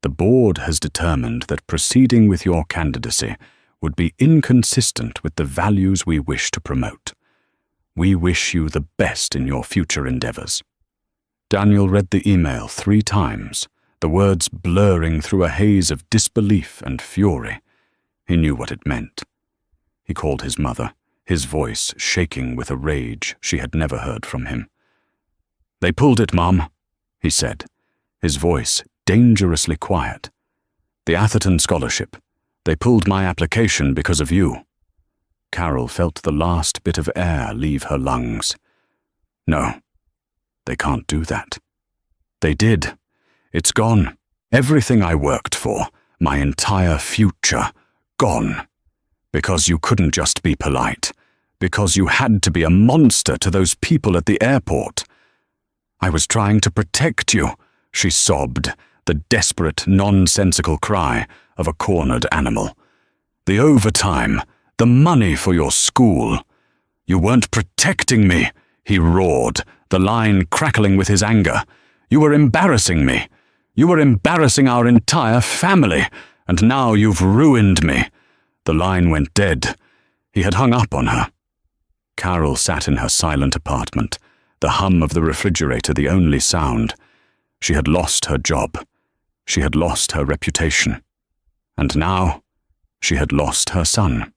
the board has determined that proceeding with your candidacy would be inconsistent with the values we wish to promote. We wish you the best in your future endeavors." Daniel read the email 3 times, the words blurring through a haze of disbelief and fury. He knew what it meant. He called his mother, his voice shaking with a rage she had never heard from him. "They pulled it, Mom," he said, his voice dangerously quiet. "The Atherton Scholarship. They pulled my application because of you." Carol felt the last bit of air leave her lungs. "No, they can't do that." "They did. It's gone. Everything I worked for, my entire future, gone. Because you couldn't just be polite. Because you had to be a monster to those people at the airport. I was trying to protect you," she sobbed, the desperate, nonsensical cry of a cornered animal. "The overtime, the money for your school. You weren't protecting me," he roared, the line crackling with his anger. "You were embarrassing me. You were embarrassing our entire family, and now you've ruined me." The line went dead. He had hung up on her. Carol sat in her silent apartment, the hum of the refrigerator the only sound. She had lost her job. She had lost her reputation. And now, she had lost her son.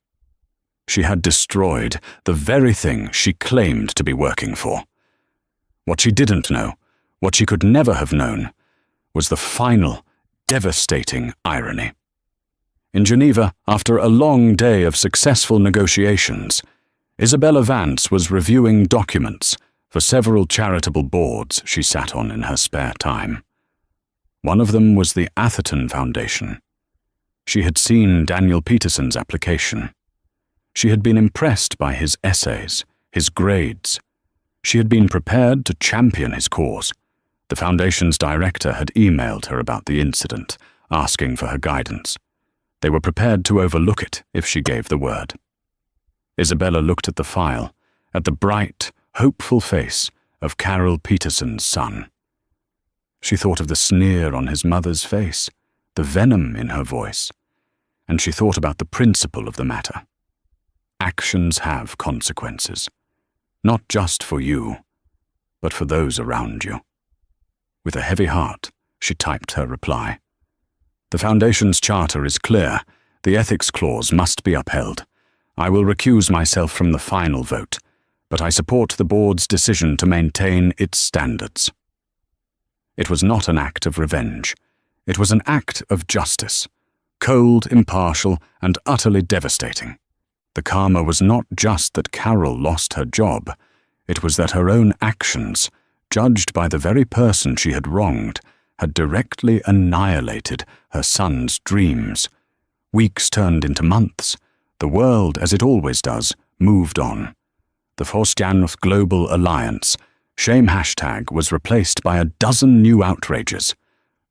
She had destroyed the very thing she claimed to be working for. What she didn't know, what she could never have known, was the final, devastating irony. In Geneva, after a long day of successful negotiations, Isabella Vance was reviewing documents for several charitable boards she sat on in her spare time. One of them was the Atherton Foundation. She had seen Daniel Peterson's application. She had been impressed by his essays, his grades. She had been prepared to champion his cause. The foundation's director had emailed her about the incident, asking for her guidance. They were prepared to overlook it if she gave the word. Isabella looked at the file, at the bright, hopeful face of Carol Peterson's son. She thought of the sneer on his mother's face, the venom in her voice, and she thought about the principle of the matter. Actions have consequences, not just for you, but for those around you. With a heavy heart, she typed her reply. "The Foundation's charter is clear. The ethics clause must be upheld. I will recuse myself from the final vote, but I support the board's decision to maintain its standards." It was not an act of revenge. It was an act of justice, cold, impartial, and utterly devastating. The karma was not just that Carol lost her job. It was that her own actions, judged by the very person she had wronged, had directly annihilated her son's dreams. Weeks turned into months. The world, as it always does, moved on. The Forstjanov Global Alliance shame hashtag was replaced by a dozen new outrages.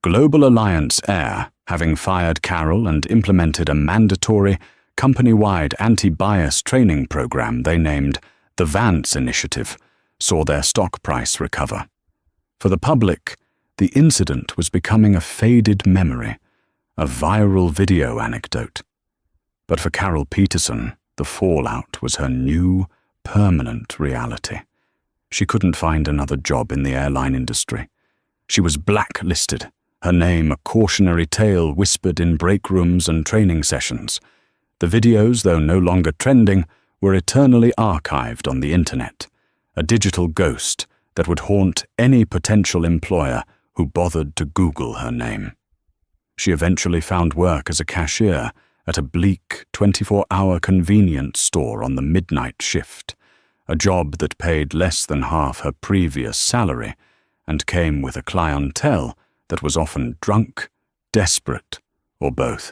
Global Alliance Air, having fired Carol and implemented a mandatory, company-wide anti-bias training program they named the Vance Initiative, saw their stock price recover. For the public, the incident was becoming a faded memory, a viral video anecdote. But for Carol Peterson, the fallout was her new, permanent reality. She couldn't find another job in the airline industry. She was blacklisted, her name a cautionary tale whispered in break rooms and training sessions. The videos, though no longer trending, were eternally archived on the internet, a digital ghost that would haunt any potential employer who bothered to Google her name. She eventually found work as a cashier at a bleak 24-hour convenience store on the midnight shift, a job that paid less than half her previous salary and came with a clientele that was often drunk, desperate, or both.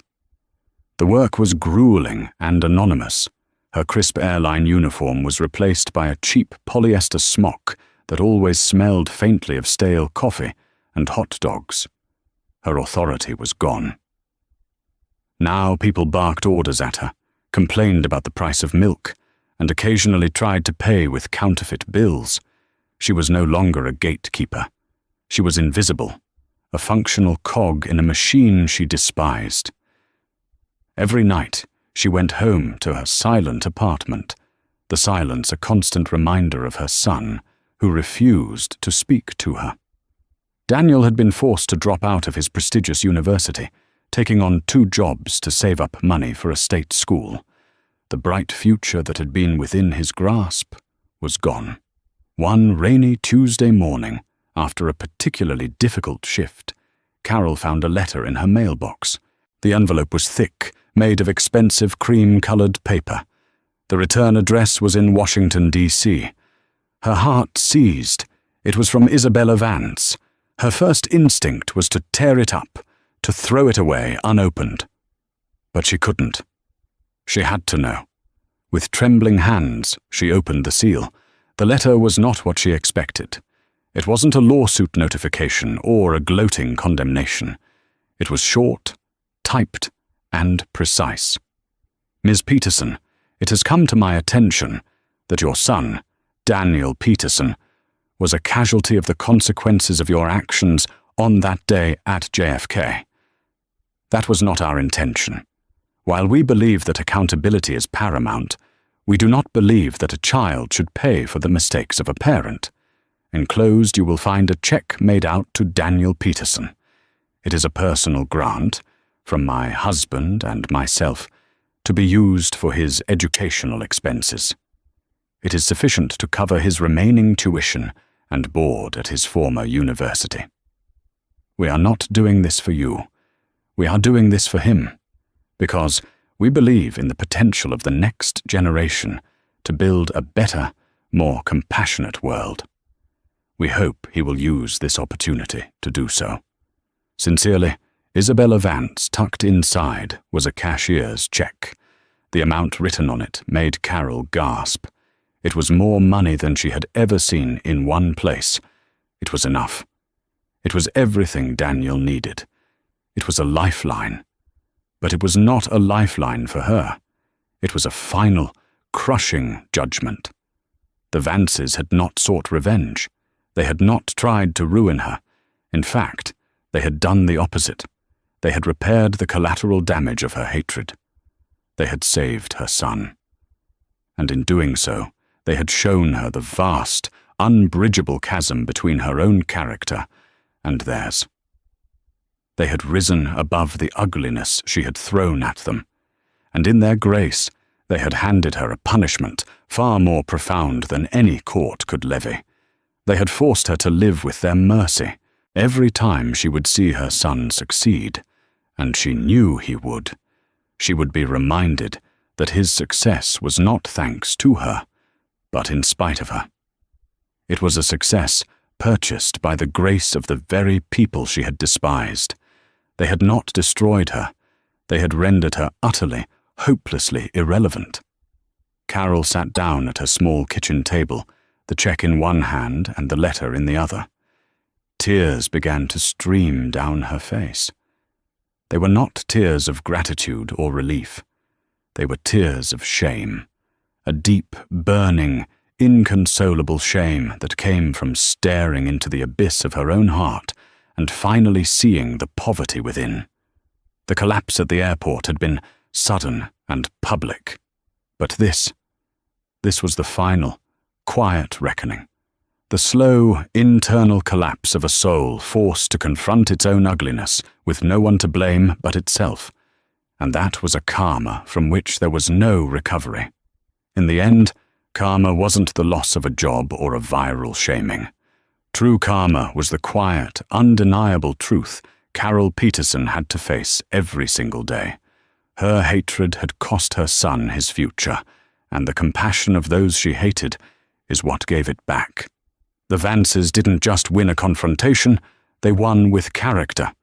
The work was grueling and anonymous. Her crisp airline uniform was replaced by a cheap polyester smock that always smelled faintly of stale coffee and hot dogs. Her authority was gone. Now people barked orders at her, complained about the price of milk, and occasionally tried to pay with counterfeit bills. She was no longer a gatekeeper. She was invisible, a functional cog in a machine she despised. Every night, she went home to her silent apartment, the silence a constant reminder of her son, who refused to speak to her. Daniel had been forced to drop out of his prestigious university, taking on 2 jobs to save up money for a state school. The bright future that had been within his grasp was gone. One rainy Tuesday morning, After a particularly difficult shift, Carol found a letter in her mailbox. The envelope was thick, made of expensive cream-colored paper. The return address was in Washington, D.C. Her heart seized. It was from Isabella Vance. Her first instinct was to tear it up, to throw it away unopened. But she couldn't. She had to know. With trembling hands, she opened the seal. The letter was not what she expected. It wasn't a lawsuit notification or a gloating condemnation. It was short, typed, and precise. Ms. Peterson, it has come to my attention that your son, Daniel Peterson, was a casualty of the consequences of your actions on that day at JFK. That was not our intention. While we believe that accountability is paramount, we do not believe that a child should pay for the mistakes of a parent. Enclosed, you will find a check made out to Daniel Peterson. It is a personal grant from my husband and myself to be used for his educational expenses. It is sufficient to cover his remaining tuition and board at his former university. We are not doing this for you. We are doing this for him, because we believe in the potential of the next generation to build a better, more compassionate world. We hope he will use this opportunity to do so. Sincerely, Isabella Vance. Tucked inside was a cashier's check. The amount written on it made Carol gasp. It was more money than she had ever seen in one place. It was enough. It was everything Daniel needed. It was a lifeline. But it was not a lifeline for her. It was a final, crushing judgment. The Vances had not sought revenge. They had not tried to ruin her. In fact, they had done the opposite. They had repaired the collateral damage of her hatred. They had saved her son. And in doing so, they had shown her the vast, unbridgeable chasm between her own character and theirs. They had risen above the ugliness she had thrown at them, and in their grace they had handed her a punishment far more profound than any court could levy. They had forced her to live with their mercy every time she would see her son succeed, and she knew he would. She would be reminded that his success was not thanks to her, but in spite of her. It was a success purchased by the grace of the very people she had despised. They had not destroyed her. They had rendered her utterly, hopelessly irrelevant. Carol sat down at her small kitchen table, the check in one hand and the letter in the other. Tears began to stream down her face. They were not tears of gratitude or relief. They were tears of shame, a deep, burning, inconsolable shame that came from staring into the abyss of her own heart and finally seeing the poverty within. The collapse at the airport had been sudden and public, but this was the final, quiet reckoning, the slow, internal collapse of a soul forced to confront its own ugliness with no one to blame but itself, and that was a karma from which there was no recovery. In the end, karma wasn't the loss of a job or a viral shaming. True karma was the quiet, undeniable truth Carol Peterson had to face every single day. Her hatred had cost her son his future, and the compassion of those she hated is what gave it back. The Vances didn't just win a confrontation, they won with character.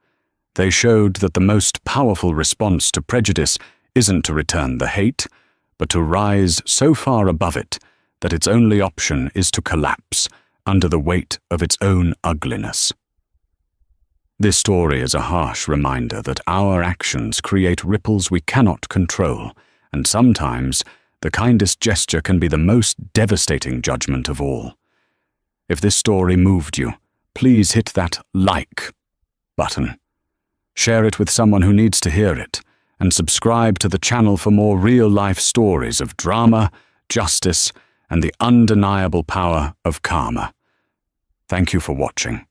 They showed that the most powerful response to prejudice isn't to return the hate, but to rise so far above it that its only option is to collapse under the weight of its own ugliness. This story is a harsh reminder that our actions create ripples we cannot control, and sometimes the kindest gesture can be the most devastating judgment of all. If this story moved you, please hit that like button. Share it with someone who needs to hear it, and subscribe to the channel for more real-life stories of drama, justice, and the undeniable power of karma. Thank you for watching.